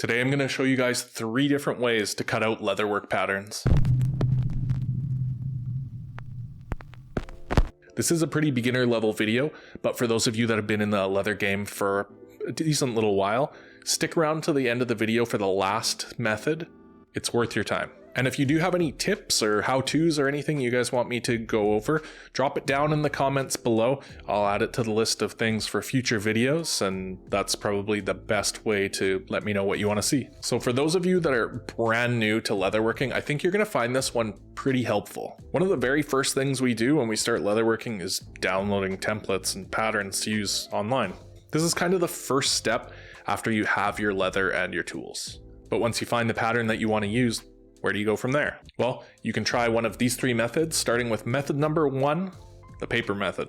Today I'm going to show you guys 3 different ways to cut out leatherwork patterns. This is a pretty beginner level video, but for those of you that have been in the leather game for a decent little while, stick around to the end of the video for the last method. It's worth your time. And if you do have any tips or how-tos or anything you guys want me to go over, drop it down in the comments below. I'll add it to the list of things for future videos, and that's probably the best way to let me know what you want to see. So for those of you that are brand new to leatherworking, I think you're going to find this one pretty helpful. One of the very first things we do when we start leatherworking is downloading templates and patterns to use online. This is kind of the first step after you have your leather and your tools. But once you find the pattern that you want to use, where do you go from there? Well, you can try one of these 3 methods, starting with method number 1, the paper method.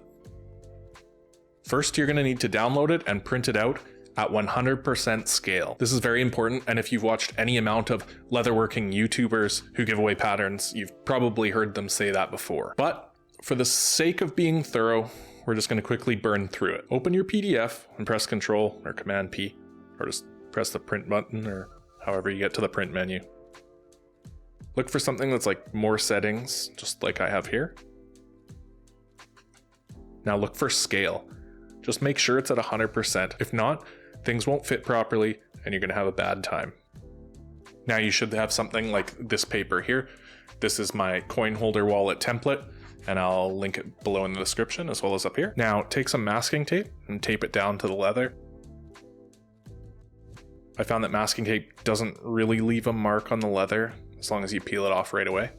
First, you're going to need to download it and print it out at 100% scale. This is very important, and if you've watched any amount of leatherworking YouTubers who give away patterns, you've probably heard them say that before. But for the sake of being thorough, we're just going to quickly burn through it. Open your PDF and press Control or Command P, or just press the print button or however you get to the print menu. Look for something that's like more settings, just like I have here. Now look for scale. Just make sure it's at 100%. If not, things won't fit properly and you're gonna have a bad time. Now you should have something like this paper here. This is my coin holder wallet template, and I'll link it below in the description as well as up here. Now take some masking tape and tape it down to the leather. I found that masking tape doesn't really leave a mark on the leather as long as you peel it off right away.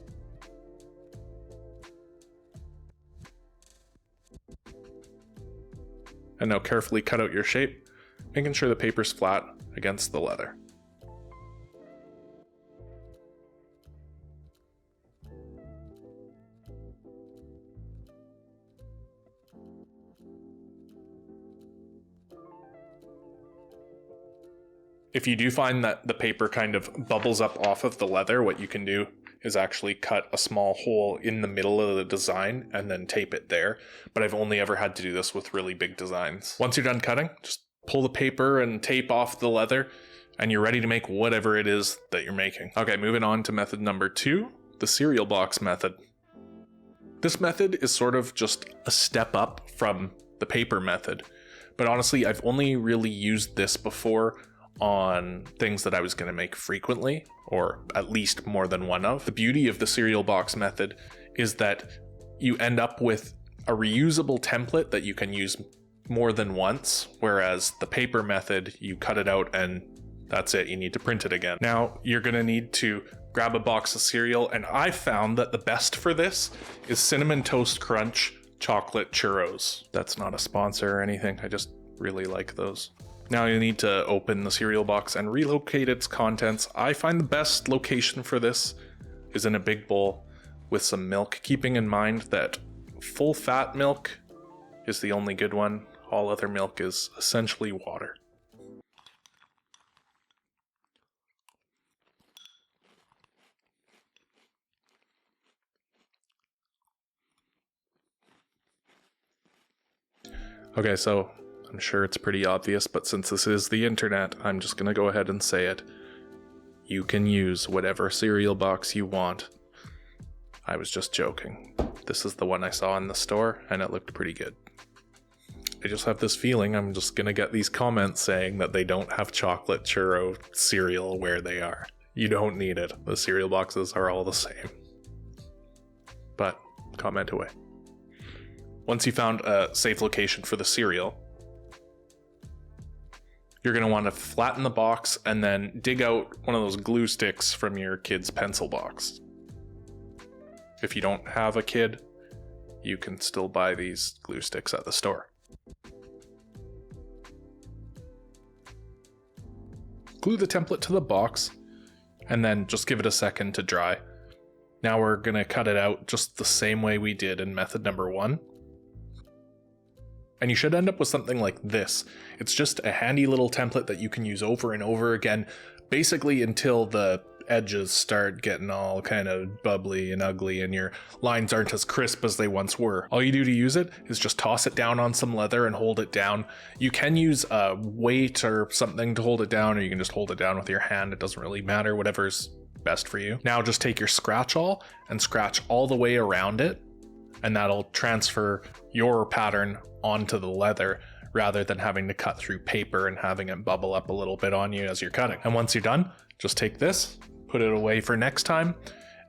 And now carefully cut out your shape, making sure the paper's flat against the leather. If you do find that the paper kind of bubbles up off of the leather, what you can do is actually cut a small hole in the middle of the design and then tape it there. But I've only ever had to do this with really big designs. Once you're done cutting, just pull the paper and tape off the leather and you're ready to make whatever it is that you're making. Okay, moving on to method number 2, the cereal box method. This method is sort of just a step up from the paper method. But honestly, I've only really used this before on things that I was going to make frequently, or at least more than one of. The beauty of the cereal box method is that you end up with a reusable template that you can use more than once, whereas the paper method, you cut it out and that's it, you need to print it again. Now you're going to need to grab a box of cereal, and I found that the best for this is Cinnamon Toast Crunch chocolate churros. That's not a sponsor or anything, I just really like those. Now you need to open the cereal box and relocate its contents. I find the best location for this is in a big bowl with some milk, keeping in mind that full fat milk is the only good one. All other milk is essentially water. Okay, so I'm sure it's pretty obvious, but since this is the internet, I'm just gonna go ahead and say it. You can use whatever cereal box you want. I was just joking. This is the one I saw in the store, and it looked pretty good. I just have this feeling I'm just gonna get these comments saying that they don't have chocolate churro cereal where they are. You don't need it. The cereal boxes are all the same. But comment away. Once you found a safe location for the cereal, you're going to want to flatten the box and then dig out one of those glue sticks from your kid's pencil box. If you don't have a kid, you can still buy these glue sticks at the store. Glue the template to the box and then just give it a second to dry. Now we're going to cut it out just the same way we did in method number 1. And you should end up with something like this. It's just a handy little template that you can use over and over again, basically until the edges start getting all kind of bubbly and ugly and your lines aren't as crisp as they once were. All you do to use it is just toss it down on some leather and hold it down. You can use a weight or something to hold it down, or you can just hold it down with your hand. It doesn't really matter, whatever's best for you. Now just take your scratch awl and scratch all the way around it, and that'll transfer your pattern onto the leather rather than having to cut through paper and having it bubble up a little bit on you as you're cutting. And once you're done, just take this, put it away for next time,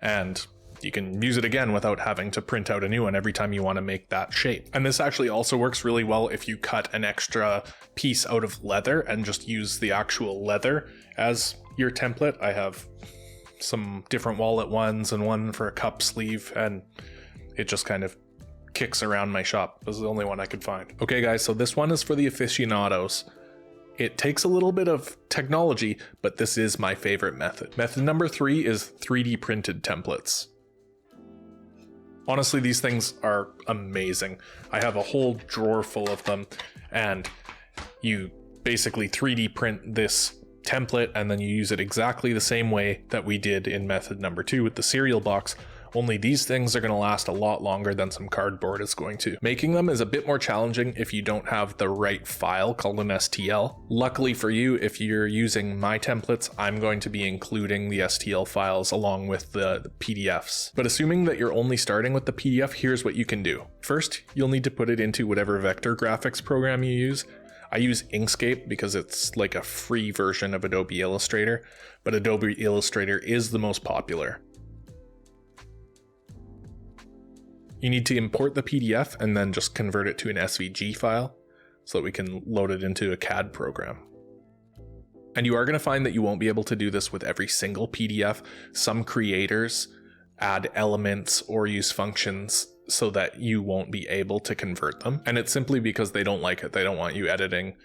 and you can use it again without having to print out a new one every time you want to make that shape. And this actually also works really well if you cut an extra piece out of leather and just use the actual leather as your template. I have some different wallet ones and one for a cup sleeve, and it just kind of kicks around my shop. This is the only one I could find. Okay guys, so this one is for the aficionados. It takes a little bit of technology, but this is my favorite method. Method number 3 is 3D printed templates. Honestly, these things are amazing. I have a whole drawer full of them, and you basically 3D print this template and then you use it exactly the same way that we did in method number 2 with the cereal box. Only these things are going to last a lot longer than some cardboard is going to. Making them is a bit more challenging if you don't have the right file called an STL. Luckily for you, if you're using my templates, I'm going to be including the STL files along with the PDFs. But assuming that you're only starting with the PDF, here's what you can do. First, you'll need to put it into whatever vector graphics program you use. I use Inkscape because it's like a free version of Adobe Illustrator, but Adobe Illustrator is the most popular. You need to import the PDF and then just convert it to an SVG file so that we can load it into a CAD program. And you are going to find that you won't be able to do this with every single PDF. Some creators add elements or use functions so that you won't be able to convert them. And it's simply because they don't like it. They don't want you editing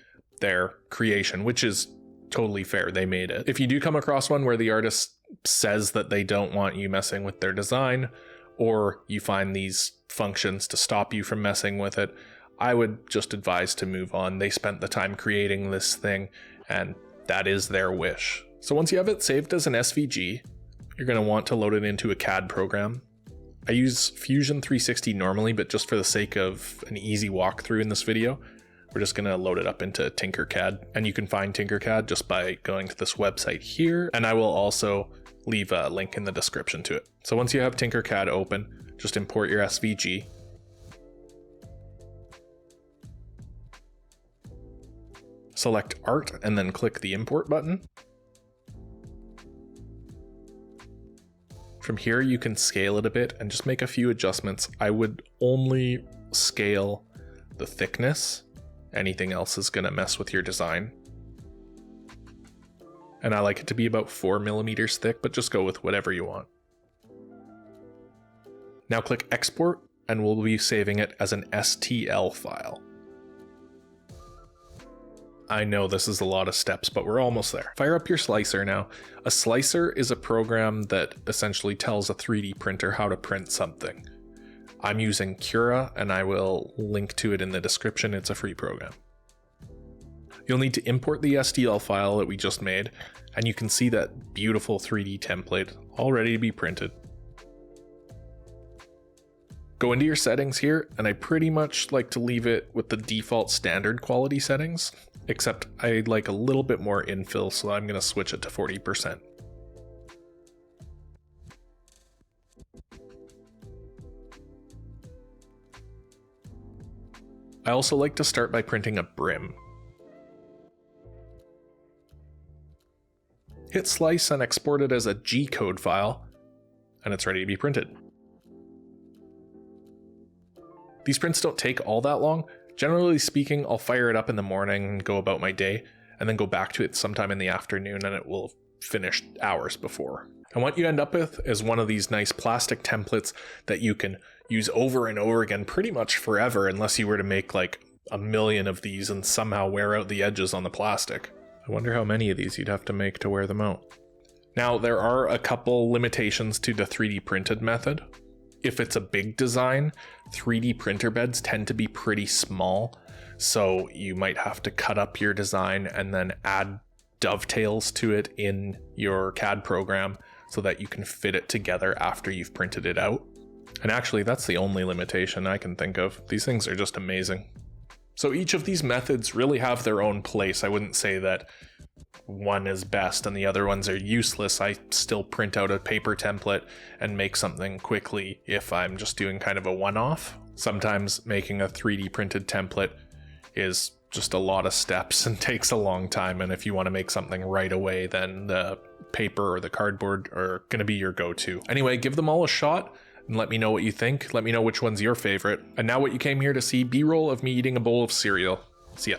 their creation, which is totally fair. They made it. If you do come across one where the artist says that they don't want you messing with their design, or you find these functions to stop you from messing with it, I would just advise to move on. They spent the time creating this thing, and that is their wish. So once you have it saved as an SVG, you're going to want to load it into a CAD program. I use Fusion 360 normally, but just for the sake of an easy walkthrough in this video, we're just going to load it up into Tinkercad. And you can find Tinkercad just by going to this website here, and I will also leave a link in the description to it. So once you have Tinkercad open, just import your SVG. Select Art and then click the Import button. From here you can scale it a bit and just make a few adjustments. I would only scale the thickness. Anything else is going to mess with your design. And I like it to be about 4 millimeters thick, but just go with whatever you want. Now click Export, and we'll be saving it as an STL file. I know this is a lot of steps, but we're almost there. Fire up your slicer now. A slicer is a program that essentially tells a 3D printer how to print something. I'm using Cura, and I will link to it in the description. It's a free program. You'll need to import the STL file that we just made, and you can see that beautiful 3D template all ready to be printed. Go into your settings here, and I pretty much like to leave it with the default standard quality settings, except I like a little bit more infill, so I'm going to switch it to 40%. I also like to start by printing a brim. Hit slice and export it as a G-code file, and it's ready to be printed. These prints don't take all that long. Generally speaking, I'll fire it up in the morning and go about my day, and then go back to it sometime in the afternoon, and it will finish hours before. And what you end up with is one of these nice plastic templates that you can use over and over again pretty much forever, unless you were to make like 1 million of these and somehow wear out the edges on the plastic. I wonder how many of these you'd have to make to wear them out. Now, there are a couple limitations to the 3D printed method. If it's a big design, 3D printer beds tend to be pretty small, so you might have to cut up your design and then add dovetails to it in your CAD program so that you can fit it together after you've printed it out. And actually, that's the only limitation I can think of. These things are just amazing. So each of these methods really have their own place. I wouldn't say that one is best and the other ones are useless. I still print out a paper template and make something quickly if I'm just doing kind of a one-off. Sometimes making a 3D printed template is just a lot of steps and takes a long time, and if you want to make something right away, then the paper or the cardboard are going to be your go-to. Anyway, give them all a shot and let me know what you think. Let me know which one's your favorite. And now what you came here to see, B-roll of me eating a bowl of cereal. See ya.